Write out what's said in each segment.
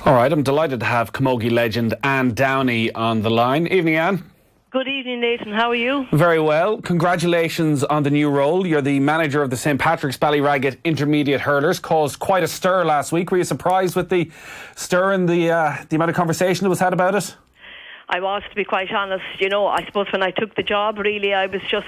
All right, I'm delighted to have camogie legend Ann Downey on the line. Evening, Ann. Good evening, Nathan. How are you? Very well. Congratulations on the new role. You're the manager of the St Patrick's Ballyragget Intermediate Hurlers. Caused quite a stir last week. Were you surprised with the stir and the amount of conversation that was had about it? I was, to be quite honest. I suppose when I took the job, really, I was just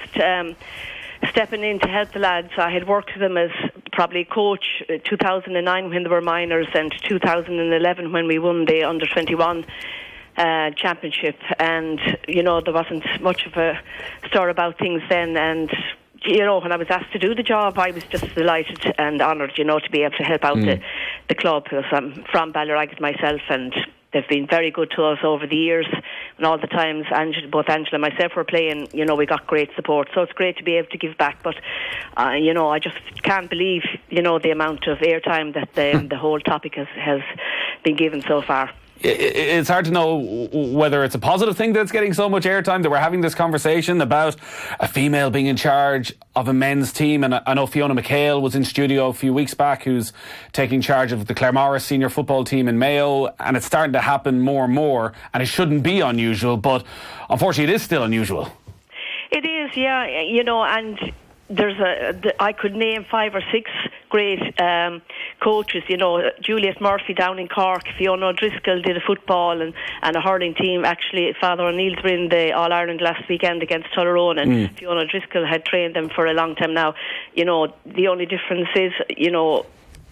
stepping in to help the lads. I had worked with them as probably coach 2009 when they were minors, and 2011 when we won the under-21 championship. And there wasn't much of a stir about things then. And when I was asked to do the job, I was just delighted and honoured, to be able to help out the club, because I'm from Ballyragget myself, and they've been very good to us over the years, and all the times both Angela and myself were playing, we got great support. So it's great to be able to give back. But, I just can't believe, the amount of airtime that the whole topic has been given so far. It's hard to know whether it's a positive thing that's getting so much airtime, that we're having this conversation about a female being in charge of a men's team. And I know Fiona McHale was in studio a few weeks back, who's taking charge of the Claremorris senior football team in Mayo, and it's starting to happen more and more, and it shouldn't be unusual, but unfortunately it is still unusual. It is, yeah, and I could name 5 or 6 great coaches, Juliet Murphy down in Cork, Fiona O'Driscoll did a football and a hurling team. Actually, Father O'Neill's were in the All-Ireland last weekend against Tullaroan, and Fiona O'Driscoll had trained them for a long time now. The only difference is,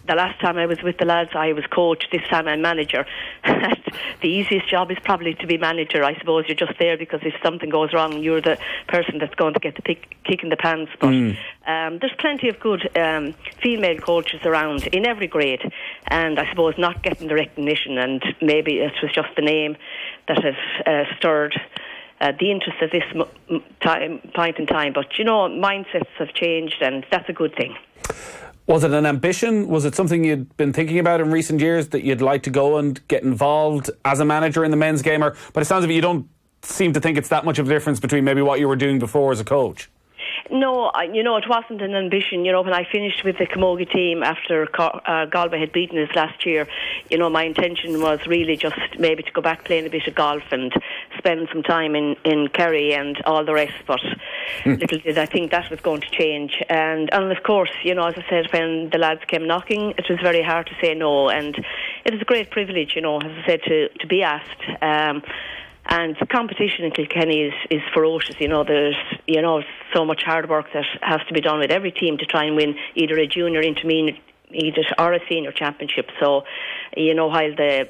the last time I was with the lads, I was coach. This time I'm manager. The easiest job is probably to be manager. I suppose you're just there because if something goes wrong, you're the person that's going to get the kick in the pants. But there's plenty of good female coaches around in every grade, and I suppose not getting the recognition, and maybe it was just the name that has stirred the interest at this point in time. But, mindsets have changed, and that's a good thing. Was it an ambition? Was it something you'd been thinking about in recent years, that you'd like to go and get involved as a manager in the men's game? But it sounds like you don't seem to think it's that much of a difference between maybe what you were doing before as a coach. No, it wasn't an ambition. When I finished with the camogie team after Galway had beaten us last year, my intention was really just maybe to go back playing a bit of golf and spend some time in Kerry and all the rest. But little did I think that was going to change. And of course, as I said, when the lads came knocking, it was very hard to say no. And it was a great privilege, as I said, to be asked. And the competition in Kilkenny is ferocious. There's so much hard work that has to be done with every team to try and win either a junior, intermediate, or a senior championship. So, while the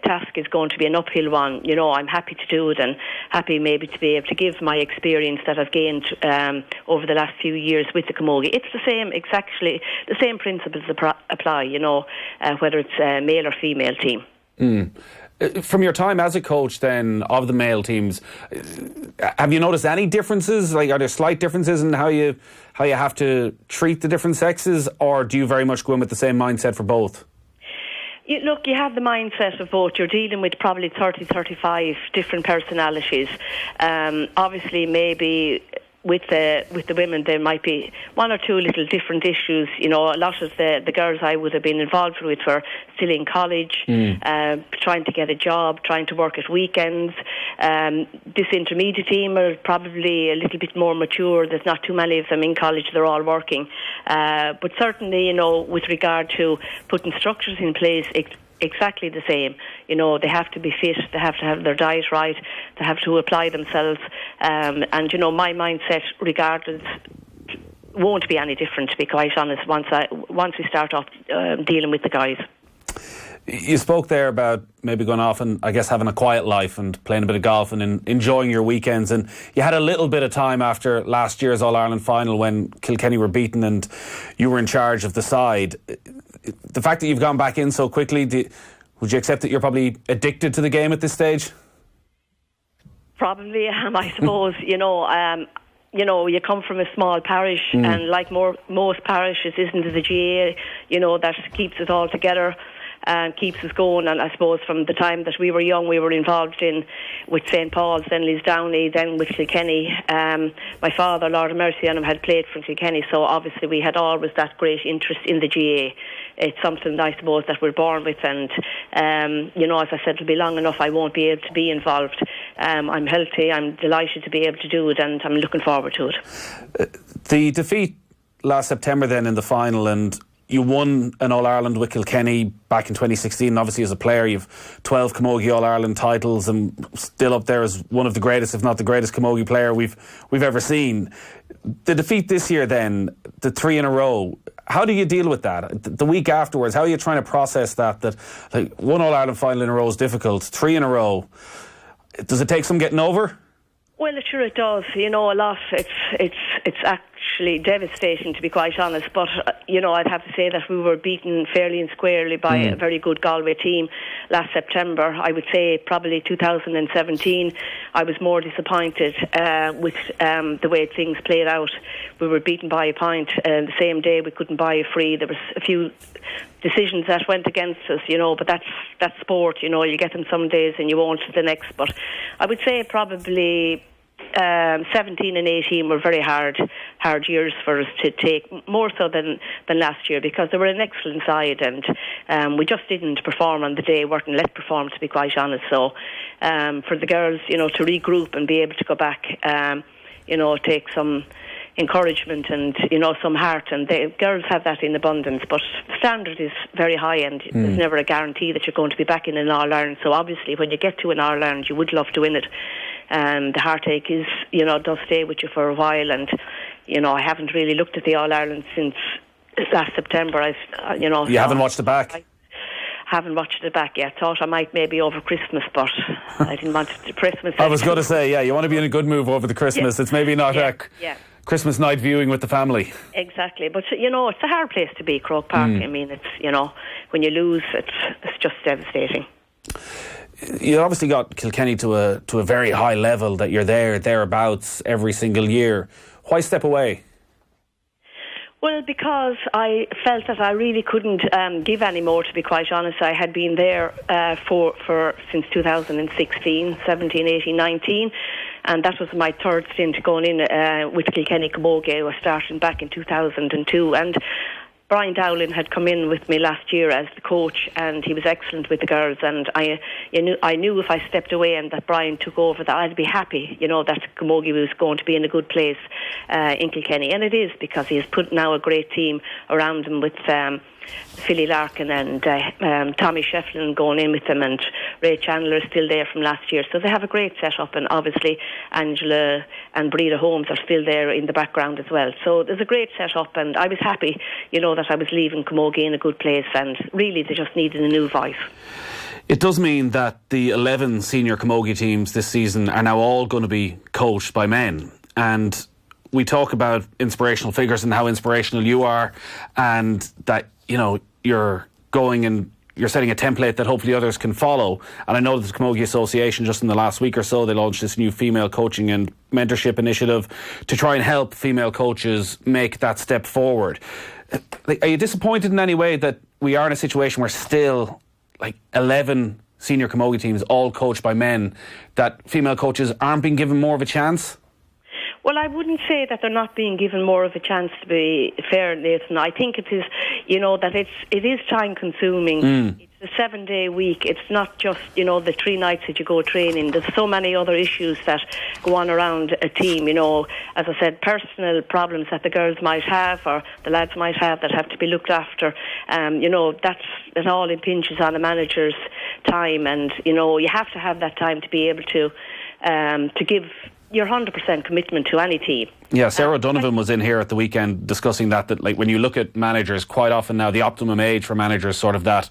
task is going to be an uphill one, I'm happy to do it, and happy maybe to be able to give my experience that I've gained over the last few years with the camogie. It's exactly the same principles apply, whether it's a male or female team. From your time as a coach then of the male teams, have you noticed any differences? Like, are there slight differences in how you have to treat the different sexes, or do you very much go in with the same mindset for both? You have the mindset of both. You're dealing with probably 30, 35 different personalities. Obviously, maybe with the women, there might be 1 or 2 little different issues. A lot of the girls I would have been involved with were still in college, trying to get a job, trying to work at weekends. This intermediate team are probably a little bit more mature. There's not too many of them in college. They're all working. But certainly, with regard to putting structures in place, exactly the same. They have to be fit, they have to have their diet right, they have to apply themselves, and my mindset regardless won't be any different, to be quite honest, once we start off dealing with the guys. You spoke there about maybe going off and I guess having a quiet life and playing a bit of golf and enjoying your weekends, and you had a little bit of time after last year's All-Ireland final when Kilkenny were beaten and you were in charge of the side. The fact that you've gone back in so quickly, would you accept that you're probably addicted to the game at this stage? Probably am, I suppose. You come from a small parish, and like most parishes, isn't it the GA, that keeps it all together. keeps us going. And I suppose from the time that we were young, we were involved with St. Paul's, then Ann Downey, then with Kilkenny. My father, Lord of Mercy on him, had played for Kilkenny, so obviously we had always that great interest in the GA. It's something, I suppose, that we're born with, and as I said, it'll be long enough I won't be able to be involved. I'm healthy, I'm delighted to be able to do it, and I'm looking forward to it. The defeat last September then in the final, and you won an All-Ireland with Kilkenny back in 2016. Obviously, as a player, you've 12 Camogie All-Ireland titles and still up there as one of the greatest, if not the greatest Camogie player we've ever seen. The defeat this year then, the 3 in a row, how do you deal with that? The week afterwards, how are you trying to process that like, one All-Ireland final in a row is difficult, 3 in a row, does it take some getting over? Well, sure it does. A lot. It's actually devastating, to be quite honest. But I'd have to say that we were beaten fairly and squarely by a very good Galway team last September. I would say probably 2017. I was more disappointed with the way things played out. We were beaten by a point. The same day we couldn't buy a free. There was a few decisions that went against us, but that's sport. You get them some days and you won't the next. But I would say probably 17 and 18 were very hard years for us to take, more so than last year, because they were an excellent side, and we just didn't perform on the day, weren't let perform, to be quite honest. So for the girls, to regroup and be able to go back, take some encouragement and some heart, and the girls have that in abundance, but the standard is very high, and there's never a guarantee that you're going to be back in an All-Ireland. So obviously when you get to an All-Ireland you would love to win it, and the heartache is does stay with you for a while. And I haven't really looked at the All-Ireland since last September. You haven't watched it back? Haven't watched it back yet. Thought I might maybe over Christmas, but I didn't want it to Christmas. I was going to say, you want to be in a good move over the Christmas. It's maybe not Christmas night viewing with the family. Exactly, but it's a hard place to be, Croke Park. I mean, it's when you lose, it's just devastating. You obviously got Kilkenny to a very high level, that you're thereabouts every single year. Why step away? Well, because I felt that I really couldn't give any more, to be quite honest. I had been there for since 2016, 17, 18, 19, and that was my third stint going in with Kilkenny Camogie. I was starting back in 2002, and Brian Dowling had come in with me last year as the coach, and he was excellent with the girls, and I knew if I stepped away and that Brian took over, that I'd be happy, that Camogie was going to be in a good place in Kilkenny, and it is, because he has put now a great team around him with Philly Larkin and Tommy Shefflin going in with them, and Ray Chandler is still there from last year, so they have a great setup, and obviously Angela and Breda Holmes are still there in the background as well. So there's a great setup, and I was happy, that I was leaving Camogie in a good place, and really they just needed a new voice. It does mean that the 11 senior Camogie teams this season are now all going to be coached by men, and we talk about inspirational figures and how inspirational you are, and that you're going and you're setting a template that hopefully others can follow. And I know that the Camogie Association, just in the last week or so, they launched this new female coaching and mentorship initiative to try and help female coaches make that step forward. Are you disappointed in any way that we are in a situation where still 11 senior Camogie teams all coached by men, that female coaches aren't being given more of a chance? Well, I wouldn't say that they're not being given more of a chance, to be fair, Nathan. I think it is, that it is time consuming. It's a 7-day week. It's not just, the 3 nights that you go training. There's so many other issues that go on around a team, as I said, personal problems that the girls might have or the lads might have that have to be looked after. It all impinges on a manager's time, and, you have to have that time to be able to give your 100% commitment to any team. Yeah, Sarah Donovan was in here at the weekend discussing that when you look at managers, quite often now the optimum age for managers sort of that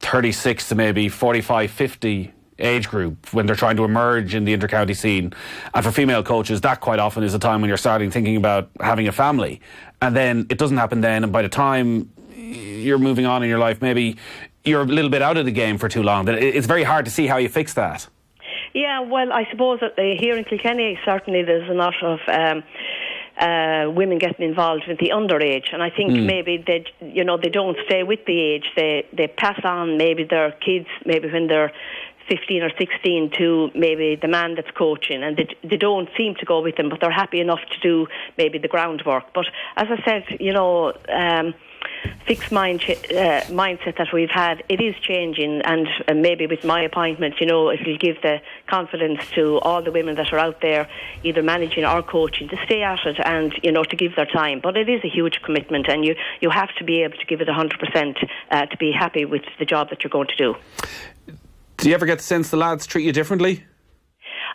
36 to maybe 45, 50 age group when they're trying to emerge in the inter-county scene. And for female coaches, that quite often is a time when you're starting thinking about having a family. And then it doesn't happen then, and by the time you're moving on in your life, maybe you're a little bit out of the game for too long. It's very hard to see how you fix that. Yeah, well, I suppose that here in Kilkenny, certainly there's a lot of women getting involved with the underage, and I think maybe they don't stay with the age. They pass on maybe their kids, maybe when they're 15 or 16, to maybe the man that's coaching, and they don't seem to go with them, but they're happy enough to do maybe the groundwork. But as I said, fixed mindset that we've had, it is changing, and maybe with my appointment, it will give the confidence to all the women that are out there, either managing or coaching, to stay at it and to give their time. But it is a huge commitment, and you have to be able to give it 100% to be happy with the job that you're going to do. Do you ever get the sense the lads treat you differently?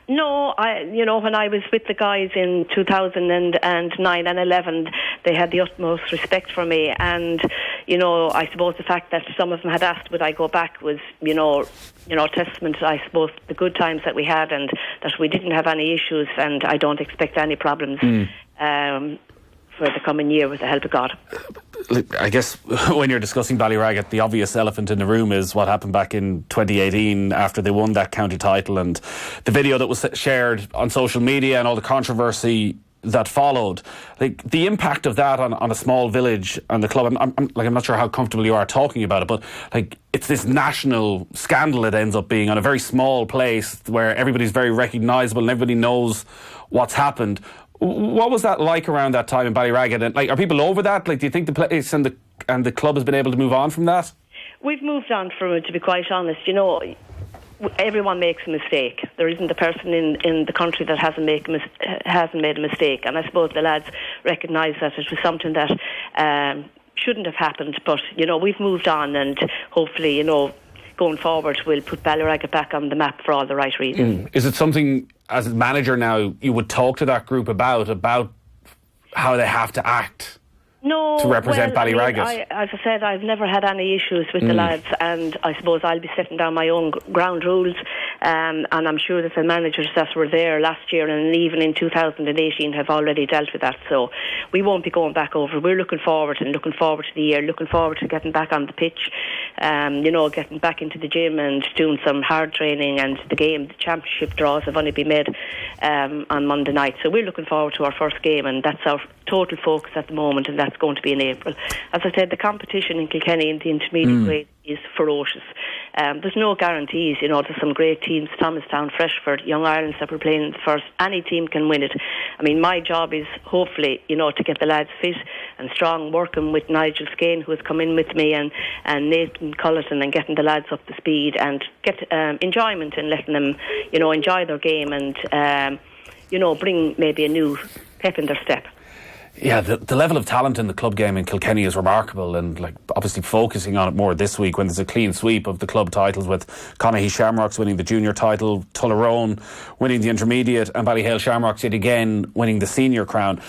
No, when I was with the guys in 2009 and 11, they had the utmost respect for me, and I suppose the fact that some of them had asked would I go back was testament to, I suppose, the good times that we had, and that we didn't have any issues, and I don't expect any problems for the coming year, with the help of God. I guess when you're discussing Ballyragget, the obvious elephant in the room is what happened back in 2018 after they won that county title, and the video that was shared on social media and all the controversy that followed. Like, the impact of that on a small village and the club, I'm not sure how comfortable you are talking about it, but it's this national scandal it ends up being on a very small place where everybody's very recognisable and everybody knows what's happened. What was that like around that time in Ballyragget? And are people over that? Do you think the place and the club has been able to move on from that? We've moved on from it, to be quite honest. Everyone makes a mistake. There isn't a person in the country that hasn't made a mistake. And I suppose the lads recognise that it was something that shouldn't have happened. But we've moved on, and hopefully, going forward, we'll put Ballyragget back on the map for all the right reasons. Is it something, as a manager now, you would talk to that group about how they have to act to represent Ballyragget? As I said, I've never had any issues with the lads, and I suppose I'll be setting down my own ground rules, and I'm sure that the managers that were there last year and even in 2018 have already dealt with that, so we won't be going back over. We're looking forward to the year, looking forward to getting back on the pitch, getting back into the gym and doing some hard training, and the championship draws have only been made on Monday night, so we're looking forward to our first game, and that's our total focus at the moment, and that's going to be in April. As I said, the competition in Kilkenny in the intermediate grade is ferocious. There's no guarantees. There's some great teams, Thomastown, Freshford, Young Ireland that we're playing in the first. Any team can win it. I mean, my job is hopefully, to get the lads fit and strong, working with Nigel Skane, who has come in with me, and Nathan Cullerton, and getting the lads up to speed and get enjoyment and letting them, enjoy their game and, bring maybe a new pep in their step. Yeah, the level of talent in the club game in Kilkenny is remarkable, and obviously focusing on it more this week when there's a clean sweep of the club titles, with Connahy Shamrocks winning the junior title, Tullerone winning the intermediate, and Ballyhale Shamrocks yet again winning the senior crown.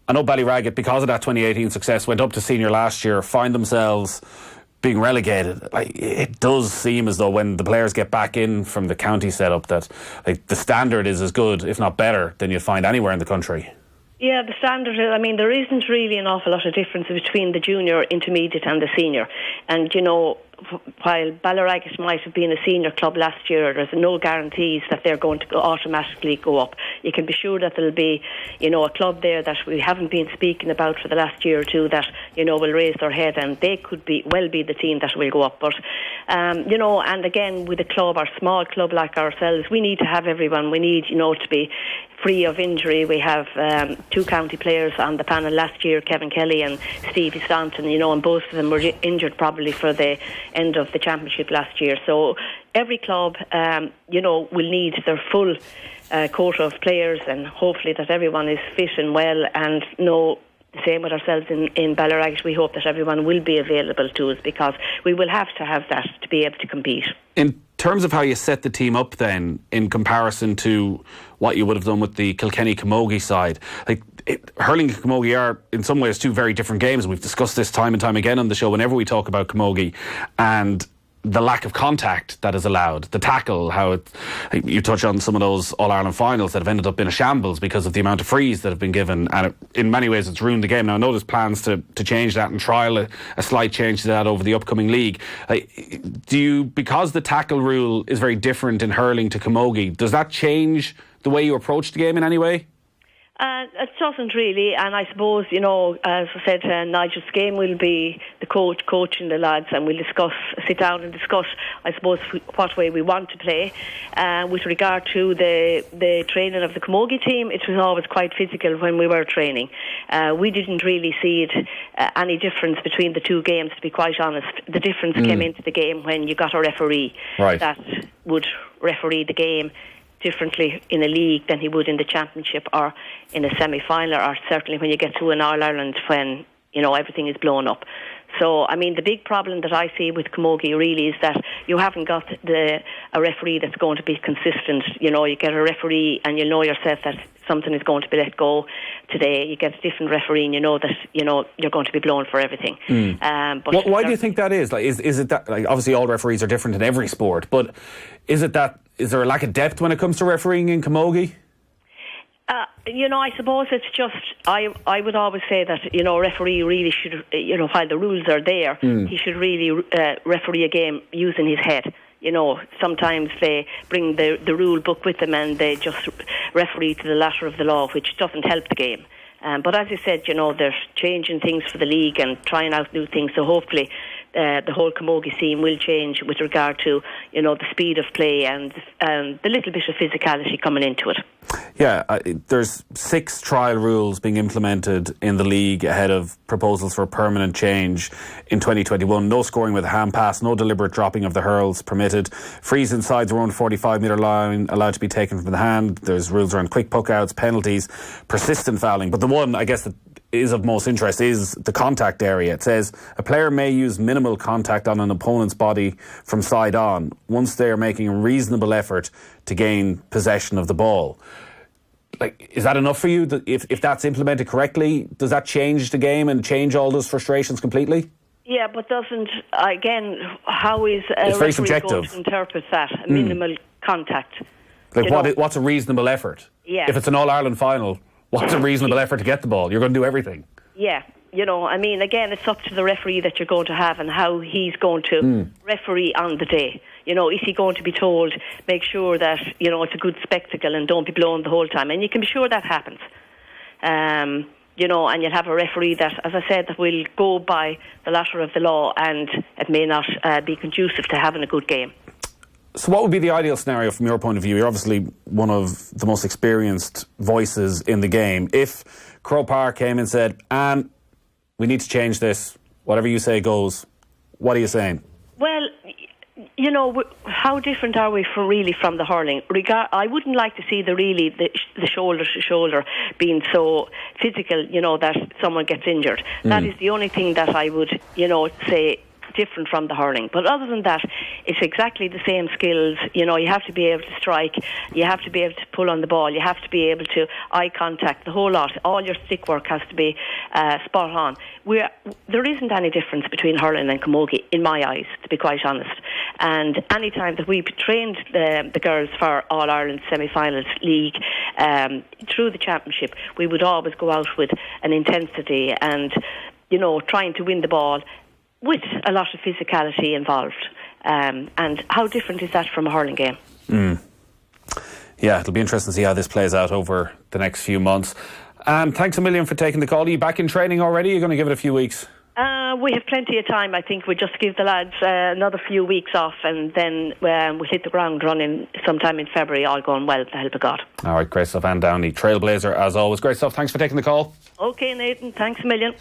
I know Ballyragget, because of that 2018 success, went up to senior last year, find themselves being relegated. It does seem as though when the players get back in from the county setup that the standard is as good, if not better, than you'd find anywhere in the country. Yeah, the standard, there isn't really an awful lot of difference between the junior, intermediate and the senior. And, while Ballyragget might have been a senior club last year, there's no guarantees that they're going to automatically go up. You can be sure that there'll be, a club there that we haven't been speaking about for the last year or two that, will raise their head, and they could be the team that will go up. But, and again, with a club, our small club like ourselves, we need to have everyone. We need, to be free of injury. We have two county players on the panel last year, Kevin Kelly and Stevie Staunton, and both of them were injured probably for the end of the championship last year. So every club, will need their full quota of players, and hopefully that everyone is fit and well, and the same with ourselves in Ballyragget. We hope that everyone will be available to us, because we will have to have that to be able to compete. In terms of how you set the team up then, in comparison to what you would have done with the Kilkenny Camogie side, Hurling and Camogie are in some ways two very different games. We've discussed this time and time again on the show whenever we talk about Camogie, and the lack of contact that is allowed, the tackle, you touch on some of those All-Ireland finals that have ended up in a shambles because of the amount of frees that have been given, and in many ways it's ruined the game. Now I know there's plans to change that and trial a slight change to that over the upcoming league. Because the tackle rule is very different in hurling to Camogie, does that change the way you approach the game in any way? It doesn't really, and I suppose, as I said, Nigel Skame will be the coaching the lads, and we'll sit down and discuss, I suppose, what way we want to play. With regard to the training of the Camogie team, it was always quite physical when we were training. We didn't really see it any difference between the two games, to be quite honest. The difference came into the game when you got a referee that would referee the game differently in a league than he would in the championship or in a semi-final, or certainly when you get to an All-Ireland when everything is blown up. So, I mean, the big problem that I see with Camogie really is that you haven't got a referee that's going to be consistent. You get a referee and you know yourself that something is going to be let go today. You get a different referee and you know that you're going to be blown for everything. But why do you think that is? Like, is it that, like, obviously all referees are different in every sport, but is there a lack of depth when it comes to refereeing in Camogie? I suppose it's just, I would always say that, a referee really should, while the rules are there, he should really referee a game using his head. Sometimes they bring the rule book with them and they just referee to the letter of the law, which doesn't help the game. But as you said, they're changing things for the league and trying out new things, so hopefully the whole Camogie scene will change with regard to, the speed of play and the little bit of physicality coming into it. Yeah, there's 6 trial rules being implemented in the league ahead of proposals for a permanent change in 2021. No scoring with a hand pass, no deliberate dropping of the hurls permitted, frees inside the own 45-metre line allowed to be taken from the hand. There's rules around quick puck-outs, penalties, persistent fouling. But the one, I guess, that is of most interest is the contact area. It says a player may use minimal contact on an opponent's body from side on once they are making a reasonable effort to gain possession of the ball. Like, is that enough for you? If that's implemented correctly, does that change the game and change all those frustrations completely? Yeah, but how is a referee going to interpret that? Minimal contact. Like, what's a reasonable effort? Yeah. If it's an All-Ireland final, what's a reasonable effort to get the ball? You're going to do everything. Yeah. Again, it's up to the referee that you're going to have and how he's going to referee on the day. Is he going to be told, make sure that, it's a good spectacle and don't be blown the whole time? And you can be sure that happens. And you'll have a referee that, as I said, that will go by the letter of the law, and it may not be conducive to having a good game. So what would be the ideal scenario from your point of view? You're obviously one of the most experienced voices in the game. If Croke Park came and said, Anne, we need to change this, whatever you say goes, what are you saying? Well, how different are we from the hurling? I wouldn't like to see the shoulder to shoulder being so physical, that someone gets injured. That is the only thing that I would, say different from the hurling. But other than that, it's exactly the same skills. You have to be able to strike, you have to be able to pull on the ball, you have to be able to eye contact, the whole lot. All your stick work has to be spot on. There isn't any difference between hurling and camogie, in my eyes, to be quite honest. And any time that we trained the girls for All-Ireland semi-finals league through the championship, we would always go out with an intensity and, trying to win the ball with a lot of physicality involved. And how different is that from a hurling game? Yeah, it'll be interesting to see how this plays out over the next few months. Thanks a million for taking the call. Are you back in training already? You're going to give it a few weeks? We have plenty of time. I think we'll just give the lads another few weeks off, and then we'll hit the ground running sometime in February, all going well, with the help of God. All right, great stuff. Ann Downey, Trailblazer, as always. Great stuff. Thanks for taking the call. OK, Nathan. Thanks a million.